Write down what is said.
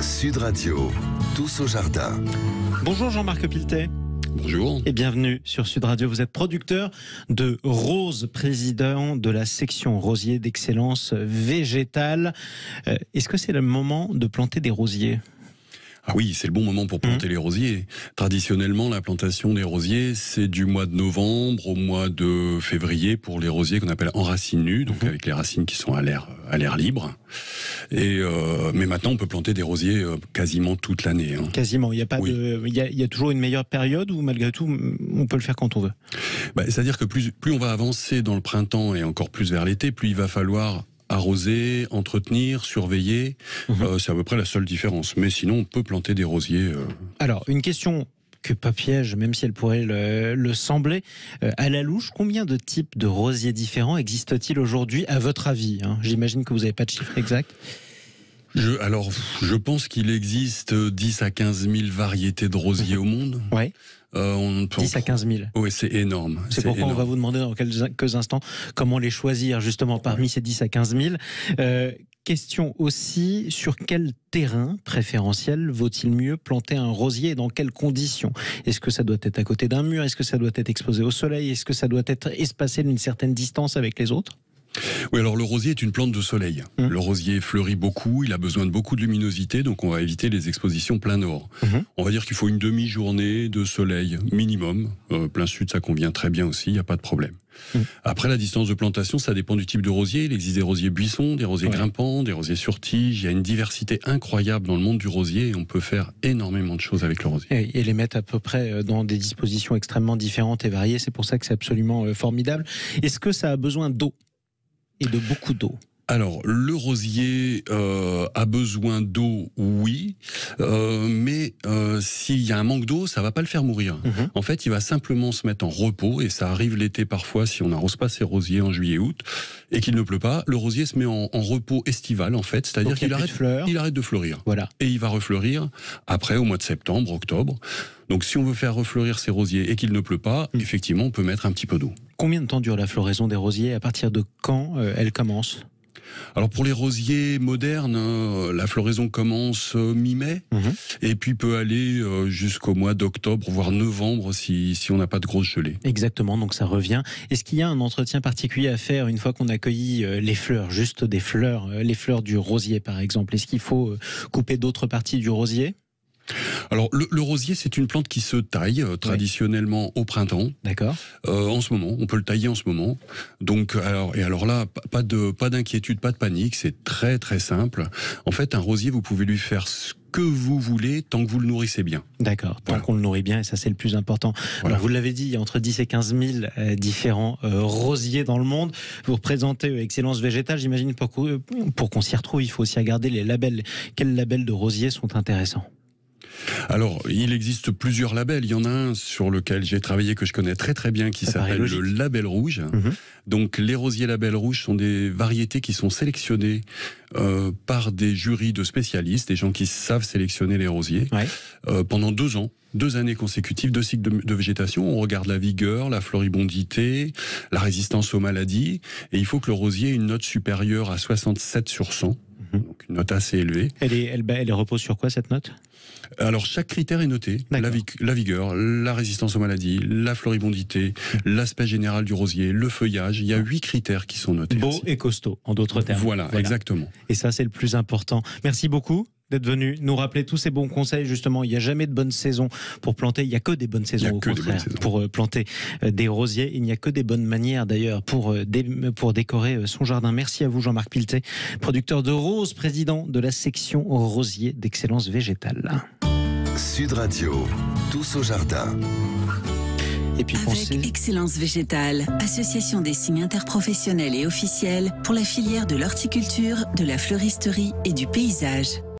Sud Radio, tous au jardin. Bonjour Jean-Marc Piltet. Bonjour. Et bienvenue sur Sud Radio. Vous êtes producteur de roses, président de la section rosier d'excellence végétale. Est-ce que c'est le moment de planter des rosiers ? Ah oui, c'est le bon moment pour planter les rosiers. Traditionnellement, la plantation des rosiers, c'est du mois de novembre au mois de février pour les rosiers qu'on appelle en racines nues, donc avec les racines qui sont à l'air libre. Mais maintenant, on peut planter des rosiers quasiment toute l'année. Quasiment. Il y a toujours une meilleure période ou malgré tout, on peut le faire quand on veut. C'est-à-dire que plus on va avancer dans le printemps et encore plus vers l'été, plus il va falloir arroser, entretenir, surveiller, c'est à peu près la seule différence. Mais sinon, on peut planter des rosiers. Alors, une question que pas piège, même si elle pourrait le sembler. À la louche, combien de types de rosiers différents existent-t-il aujourd'hui, à votre avis ? J'imagine que vous n'avez pas de chiffre exact. Je pense qu'il existe 10 à 15 000 variétés de rosiers au monde. Ouais. 10 à 15 000. Oui, c'est énorme. C'est pourquoi on va vous demander dans quelques instants comment les choisir justement parmi ces 10 à 15 000. Question aussi, sur quel terrain préférentiel vaut-il mieux planter un rosier et dans quelles conditions ? Est-ce que ça doit être à côté d'un mur ? Est-ce que ça doit être exposé au soleil ? Est-ce que ça doit être espacé d'une certaine distance avec les autres ? Oui, alors le rosier est une plante de soleil. Le rosier fleurit beaucoup, il a besoin de beaucoup de luminosité, donc on va éviter les expositions plein nord. On va dire qu'il faut une demi-journée de soleil minimum. Plein sud, ça convient très bien aussi, il n'y a pas de problème. Après, la distance de plantation, ça dépend du type de rosier. Il existe des rosiers buissons, des rosiers grimpants, des rosiers sur tige. Il y a une diversité incroyable dans le monde du rosier et on peut faire énormément de choses avec le rosier. Et les mettre à peu près dans des dispositions extrêmement différentes et variées. C'est pour ça que c'est absolument formidable. Est-ce que ça a besoin d'eau ? Et de beaucoup d'eau. Alors, le rosier a besoin d'eau, oui, mais s'il y a un manque d'eau, ça va pas le faire mourir. En fait, il va simplement se mettre en repos, et ça arrive l'été parfois si on n'arrose pas ses rosiers en juillet-août, et qu'il ne pleut pas, le rosier se met en repos estival, en fait, c'est-à-dire qu'il arrête de fleurir. Voilà. Et il va refleurir après, au mois de septembre, octobre. Donc si on veut faire refleurir ces rosiers et qu'il ne pleut pas, effectivement, on peut mettre un petit peu d'eau. Combien de temps dure la floraison des rosiers ? À partir de quand elle commence ? Alors pour les rosiers modernes, la floraison commence mi-mai et puis peut aller jusqu'au mois d'octobre, voire novembre si on n'a pas de grosses gelées. Exactement, donc ça revient. Est-ce qu'il y a un entretien particulier à faire une fois qu'on a cueilli les fleurs, juste des fleurs, les fleurs du rosier par exemple ? Est-ce qu'il faut couper d'autres parties du rosier ? Alors le rosier, c'est une plante qui se taille traditionnellement au printemps. D'accord. En ce moment, on peut le tailler en ce moment. Donc alors là, pas d'inquiétude, pas de panique, c'est très très simple. En fait, un rosier, vous pouvez lui faire ce que vous voulez tant que vous le nourrissez bien. D'accord, tant qu'on le nourrit bien, et ça c'est le plus important. Alors vous l'avez dit, il y a entre 10 et 15 000 différents rosiers dans le monde. Vous représentez Excellence Végétale, j'imagine pour qu'on s'y retrouve, il faut aussi regarder les labels. Quels labels de rosiers sont intéressants ? Alors, il existe plusieurs labels. Il y en a un sur lequel j'ai travaillé que je connais très très bien qui s'appelle le Label Rouge. Donc, les rosiers Label Rouge sont des variétés qui sont sélectionnées par des jurys de spécialistes, des gens qui savent sélectionner les rosiers pendant 2 ans. 2 années consécutives, 2 cycles de végétation. On regarde la vigueur, la floribondité, la résistance aux maladies. Et il faut que le rosier ait une note supérieure à 67 sur 100. Donc une note assez élevée. Elle repose sur quoi cette note ? Alors chaque critère est noté, la vigueur, la résistance aux maladies, la floribondité, l'aspect général du rosier, le feuillage, il y a 8 critères qui sont notés. Beau et costaud, en d'autres termes. Voilà, exactement. Et ça c'est le plus important. Merci beaucoup d'être venu nous rappeler tous ces bons conseils. Justement, il n'y a jamais de bonne saison pour planter. Il n'y a que des bonnes saisons, au contraire, pour planter des rosiers. Il n'y a que des bonnes manières, d'ailleurs, pour décorer son jardin. Merci à vous, Jean-Marc Piltet, producteur de roses, président de la section rosier d'Excellence Végétale. Sud Radio, tous au jardin. Et puis avec Excellence Végétale, association des signes interprofessionnels et officiels pour la filière de l'horticulture, de la fleuristerie et du paysage.